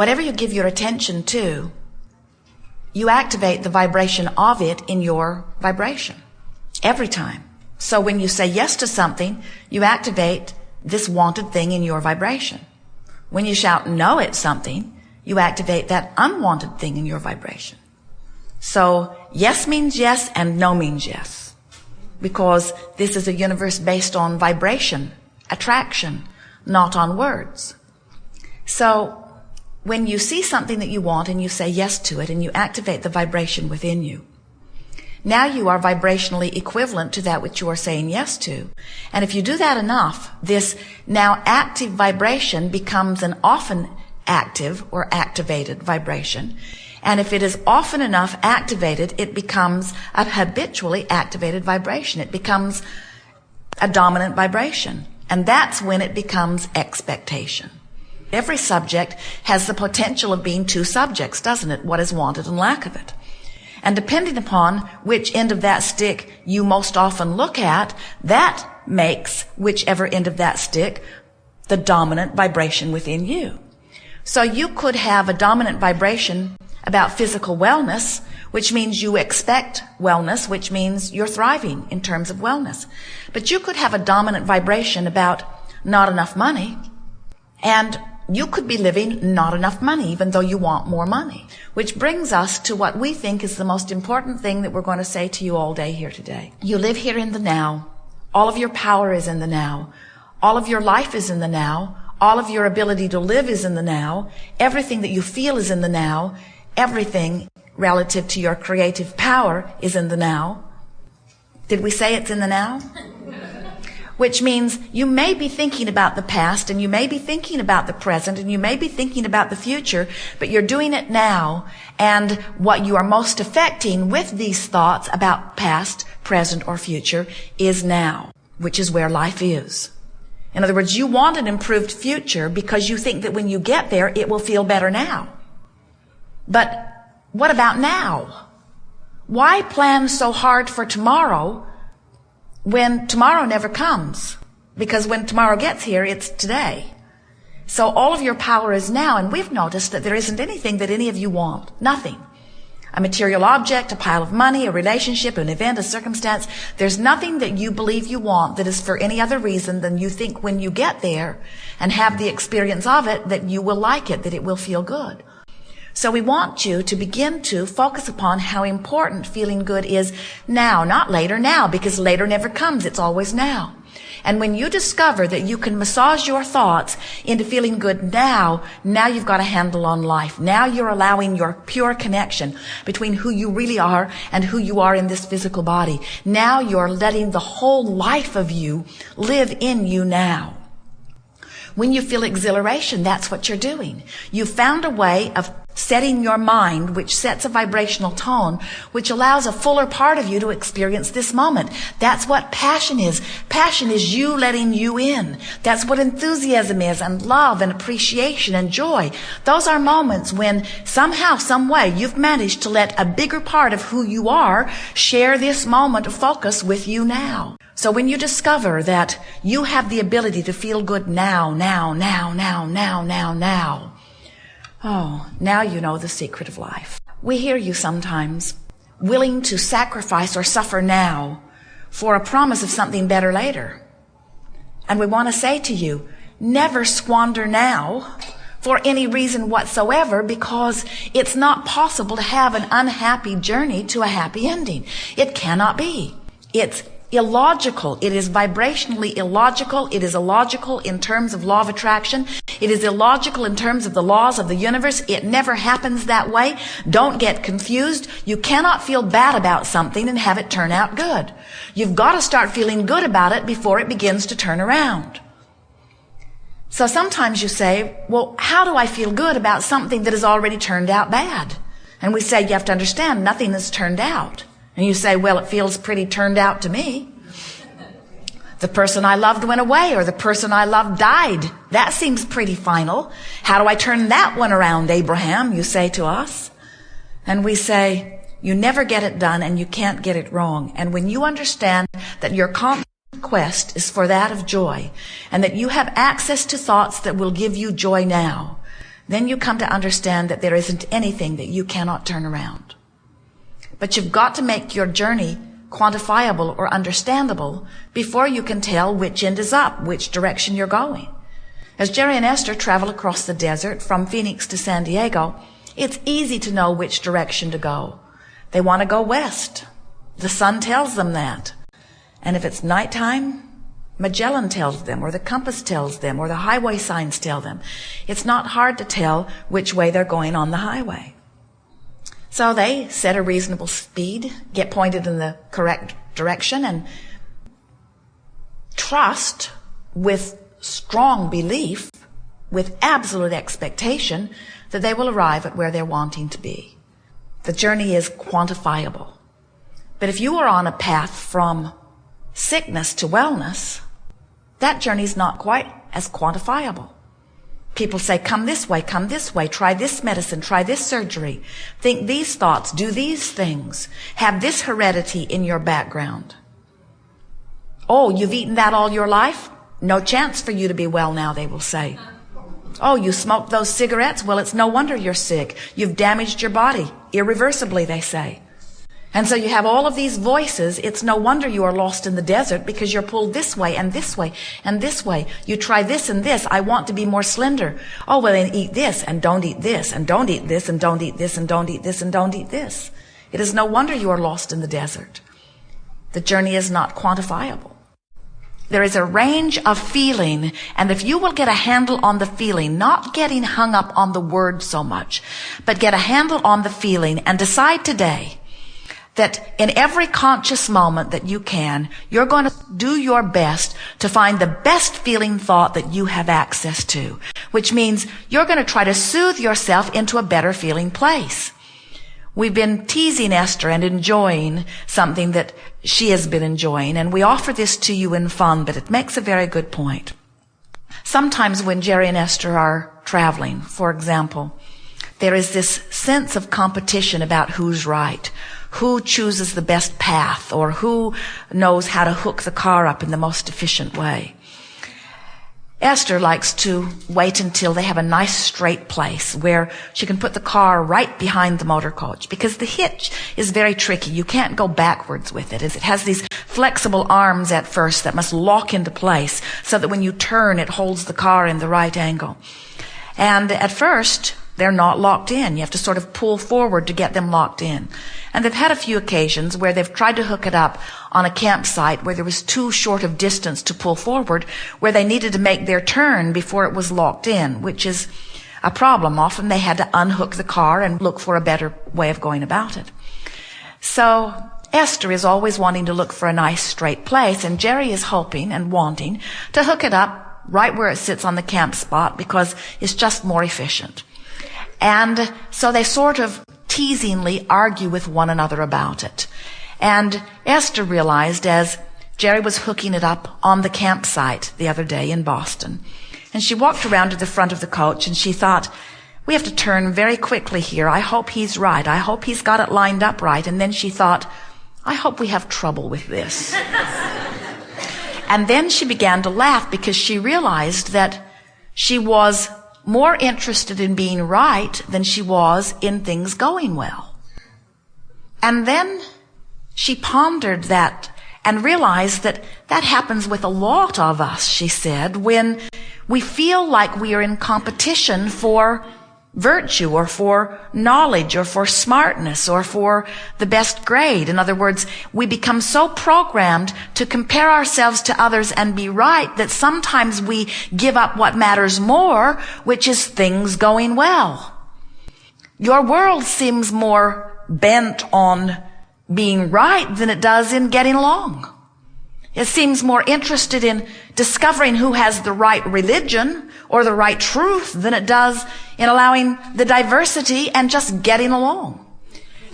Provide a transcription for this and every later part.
Whatever you give your attention to, you activate the vibration of it in your vibration every time. So when you say yes to something, you activate this wanted thing in your vibration. When you shout no at something, you activate that unwanted thing in your vibration. So yes means yes and no means yes, because this is a universe based on vibration, attraction, not on words. So when you see something that you want and you say yes to it and you activate the vibration within you, now you are vibrationally equivalent to that which you are saying yes to. And if you do that enough, this now active vibration becomes an often active or activated vibration. And if it is often enough activated, it becomes a habitually activated vibration. It becomes a dominant vibration. And that's when it becomes expectation. Every subject has the potential of being two subjects, doesn't it? What is wanted and lack of it. And depending upon which end of that stick you most often look at, that makes whichever end of that stick the dominant vibration within you. So you could have a dominant vibration about physical wellness, which means you expect wellness, which means you're thriving in terms of wellness. But you could have a dominant vibration about not enough money, and you could be living not enough money, even though you want more money. Which brings us to what we think is the most important thing that we're going to say to you all day here today. You live here in the now. All of your power is in the now. All of your life is in the now. All of your ability to live is in the now. Everything that you feel is in the now. Everything relative to your creative power is in the now. Did we say it's in the now? Which means you may be thinking about the past, and you may be thinking about the present, and you may be thinking about the future, but you're doing it now. And what you are most affecting with these thoughts about past, present, or future is now, which is where life is. In other words, you want an improved future because you think that when you get there, it will feel better now. But what about now? Why plan so hard for tomorrow when tomorrow never comes? Because when tomorrow gets here, it's today. So all of your power is now, and we've noticed that there isn't anything that any of you want. Nothing. A material object, a pile of money, a relationship, an event, a circumstance. There's nothing that you believe you want that is for any other reason than you think when you get there and have the experience of it that you will like it, that it will feel good. So we want you to begin to focus upon how important feeling good is now, not later, now, because later never comes. It's always now. And when you discover that you can massage your thoughts into feeling good now you've got a handle on life. Now you're allowing your pure connection between who you really are and who you are in this physical body. Now you're letting the whole life of you live in you now. When you feel exhilaration, that's what you're doing. You found a way of setting your mind, which sets a vibrational tone, which allows a fuller part of you to experience this moment. That's what passion is. Passion is you letting you in. That's what enthusiasm is, and love and appreciation and joy. Those are moments when somehow, some way, you've managed to let a bigger part of who you are share this moment of focus with you now. So when you discover that you have the ability to feel good now, now you know the secret of life. We hear you sometimes willing to sacrifice or suffer now for a promise of something better later. And we want to say to you, never squander now for any reason whatsoever, because it's not possible to have an unhappy journey to a happy ending. It cannot be. It's illogical. It is vibrationally illogical. It is illogical in terms of law of attraction. It is illogical in terms of the laws of the universe. It never happens that way. Don't get confused. You cannot feel bad about something and have it turn out good. You've got to start feeling good about it before it begins to turn around. So sometimes you say, well, how do I feel good about something that has already turned out bad? And we say, you have to understand, nothing has turned out. And you say, well, it feels pretty turned out to me. The person I loved went away, or the person I loved died. That seems pretty final. How do I turn that one around, Abraham? You say to us. And we say, you never get it done and you can't get it wrong. And when you understand that your constant quest is for that of joy, and that you have access to thoughts that will give you joy now, then you come to understand that there isn't anything that you cannot turn around. But you've got to make your journey quantifiable or understandable before you can tell which end is up, which direction you're going. As Jerry and Esther travel across the desert from Phoenix to San Diego, it's easy to know which direction to go. They want to go west. The sun tells them that. And if it's nighttime, Magellan tells them, or the compass tells them, or the highway signs tell them. It's not hard to tell which way they're going on the highway. So they set a reasonable speed, get pointed in the correct direction, and trust with strong belief, with absolute expectation, that they will arrive at where they're wanting to be. The journey is quantifiable. But if you are on a path from sickness to wellness, that journey is not quite as quantifiable. People say, come this way, try this medicine, try this surgery, think these thoughts, do these things, have this heredity in your background. Oh, you've eaten that all your life? No chance for you to be well now, they will say. Oh, you smoked those cigarettes? Well, it's no wonder you're sick. You've damaged your body irreversibly, they say. And so you have all of these voices. It's no wonder you are lost in the desert, because you're pulled this way and this way and this way. You try this and this. I want to be more slender. Oh, well, then eat this and don't eat this and don't eat this and don't eat this and don't eat this and don't eat this. It is no wonder you are lost in the desert. The journey is not quantifiable. There is a range of feeling, and if you will get a handle on the feeling, not getting hung up on the word so much, but get a handle on the feeling and decide today that in every conscious moment that you can, you're going to do your best to find the best feeling thought that you have access to, which means you're going to try to soothe yourself into a better feeling place. We've been teasing Esther and enjoying something that she has been enjoying, and we offer this to you in fun, but it makes a very good point. Sometimes when Jerry and Esther are traveling, for example, there is this sense of competition about who's right, who chooses the best path, or who knows how to hook the car up in the most efficient way. Esther likes to wait until they have a nice straight place where she can put the car right behind the motor coach, because the hitch is very tricky. You can't go backwards with it. It has these flexible arms at first that must lock into place so that when you turn, it holds the car in the right angle. And at first, they're not locked in. You have to sort of pull forward to get them locked in. And they've had a few occasions where they've tried to hook it up on a campsite where there was too short of distance to pull forward, where they needed to make their turn before it was locked in, which is a problem. Often they had to unhook the car and look for a better way of going about it. So Esther is always wanting to look for a nice straight place, and Jerry is hoping and wanting to hook it up right where it sits on the camp spot because it's just more efficient. And so they sort of teasingly argue with one another about it. And Esther realized, as Jerry was hooking it up on the campsite the other day in Boston, and she walked around to the front of the coach and she thought, we have to turn very quickly here. I hope he's right. I hope he's got it lined up right. And then she thought, I hope we have trouble with this. And then she began to laugh because she realized that she was more interested in being right than she was in things going well. And then she pondered that and realized that that happens with a lot of us, she said, when we feel like we are in competition for virtue or for knowledge or for smartness or for the best grade. In other words, we become so programmed to compare ourselves to others and be right that sometimes we give up what matters more, which is things going well. Your world seems more bent on being right than it does in getting along. It seems more interested in discovering who has the right religion or the right truth than it does in allowing the diversity and just getting along.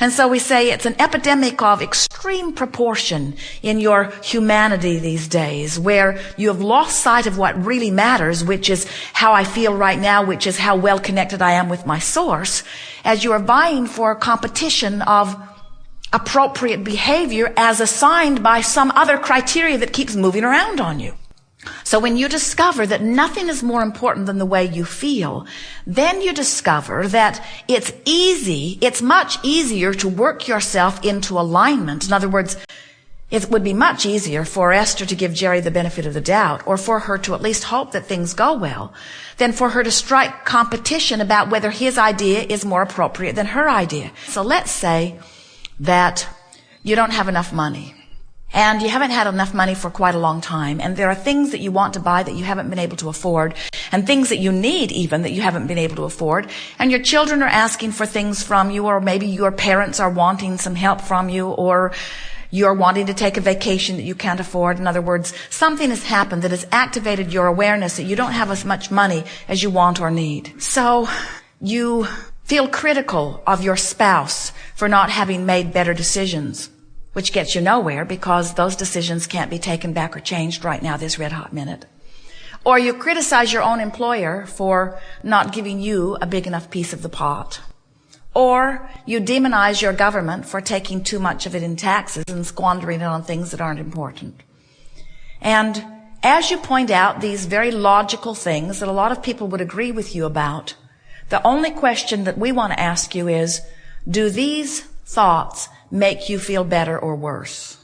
And so we say it's an epidemic of extreme proportion in your humanity these days, where you have lost sight of what really matters, which is how I feel right now, which is how well connected I am with my source, as you are vying for a competition of appropriate behavior as assigned by some other criteria that keeps moving around on you. So when you discover that nothing is more important than the way you feel, then you discover that it's much easier to work yourself into alignment. In other words, it would be much easier for Esther to give Jerry the benefit of the doubt, or for her to at least hope that things go well, than for her to strike competition about whether his idea is more appropriate than her idea. So let's say that you don't have enough money. And you haven't had enough money for quite a long time. And there are things that you want to buy that you haven't been able to afford. And things that you need even that you haven't been able to afford. And your children are asking for things from you, or maybe your parents are wanting some help from you, or you're wanting to take a vacation that you can't afford. In other words, something has happened that has activated your awareness that you don't have as much money as you want or need. So you feel critical of your spouse for not having made better decisions, which gets you nowhere because those decisions can't be taken back or changed right now, this red hot minute. Or you criticize your own employer for not giving you a big enough piece of the pot. Or you demonize your government for taking too much of it in taxes and squandering it on things that aren't important. And as you point out these very logical things that a lot of people would agree with you about, the only question that we want to ask you is, do these thoughts make you feel better or worse?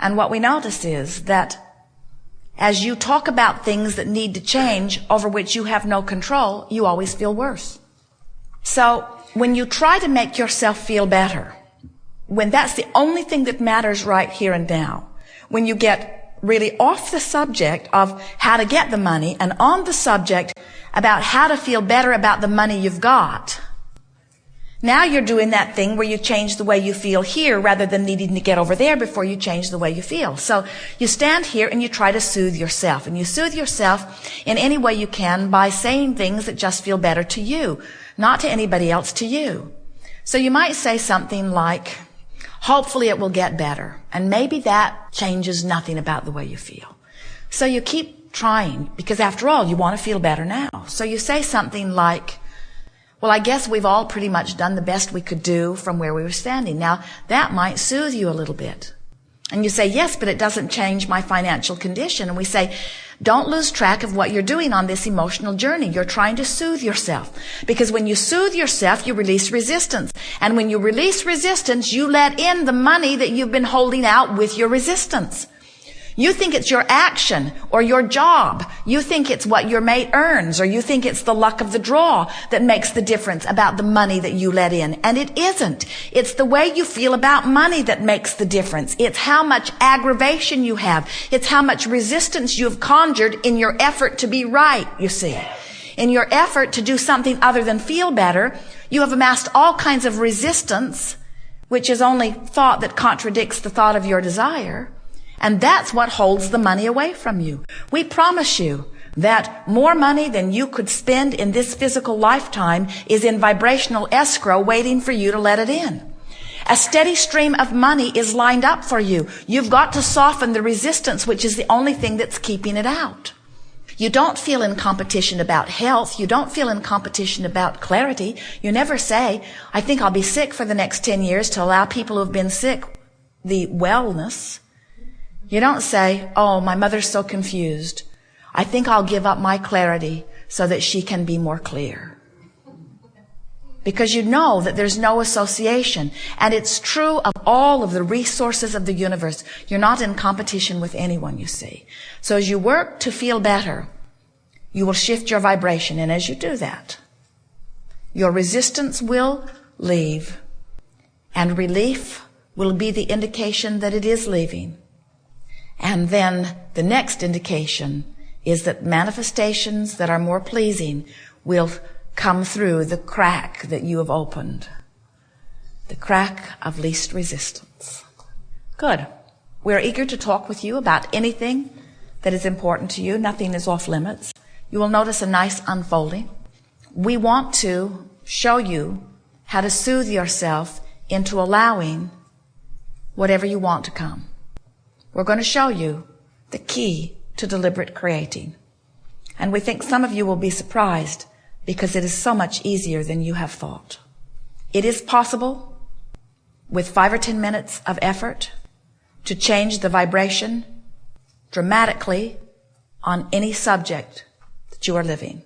And what we notice is that as you talk about things that need to change over which you have no control, you always feel worse. So when you try to make yourself feel better, when that's the only thing that matters right here and now, when you get really off the subject of how to get the money and on the subject about how to feel better about the money you've got, now you're doing that thing where you change the way you feel here rather than needing to get over there before you change the way you feel. So you stand here and you try to soothe yourself. And you soothe yourself in any way you can by saying things that just feel better to you, not to anybody else, to you. So you might say something like, hopefully it will get better. And maybe that changes nothing about the way you feel. So you keep trying because after all, you want to feel better now. So you say something like, well, I guess we've all pretty much done the best we could do from where we were standing. Now, that might soothe you a little bit. And you say, yes, but it doesn't change my financial condition. And we say, don't lose track of what you're doing on this emotional journey. You're trying to soothe yourself. Because when you soothe yourself, you release resistance. And when you release resistance, you let in the money that you've been holding out with your resistance. You think it's your action or your job. You think it's what your mate earns, or you think it's the luck of the draw that makes the difference about the money that you let in. And it isn't. It's the way you feel about money that makes the difference. It's how much aggravation you have. It's how much resistance you've conjured in your effort to be right, you see. In your effort to do something other than feel better, you have amassed all kinds of resistance, which is only thought that contradicts the thought of your desire. And that's what holds the money away from you. We promise you that more money than you could spend in this physical lifetime is in vibrational escrow waiting for you to let it in. A steady stream of money is lined up for you. You've got to soften the resistance, which is the only thing that's keeping it out. You don't feel in competition about health. You don't feel in competition about clarity. You never say, I think I'll be sick for the next 10 years to allow people who've been sick the wellness. You don't say, oh, my mother's so confused. I think I'll give up my clarity so that she can be more clear. Because you know that there's no association. And it's true of all of the resources of the universe. You're not in competition with anyone, you see. So as you work to feel better, you will shift your vibration. And as you do that, your resistance will leave. And relief will be the indication that it is leaving. And then the next indication is that manifestations that are more pleasing will come through the crack that you have opened. The crack of least resistance. Good. We're eager to talk with you about anything that is important to you. Nothing is off limits. You will notice a nice unfolding. We want to show you how to soothe yourself into allowing whatever you want to come. We're going to show you the key to deliberate creating. And we think some of you will be surprised because it is so much easier than you have thought. It is possible, with 5 or 10 minutes of effort, to change the vibration dramatically on any subject that you are living.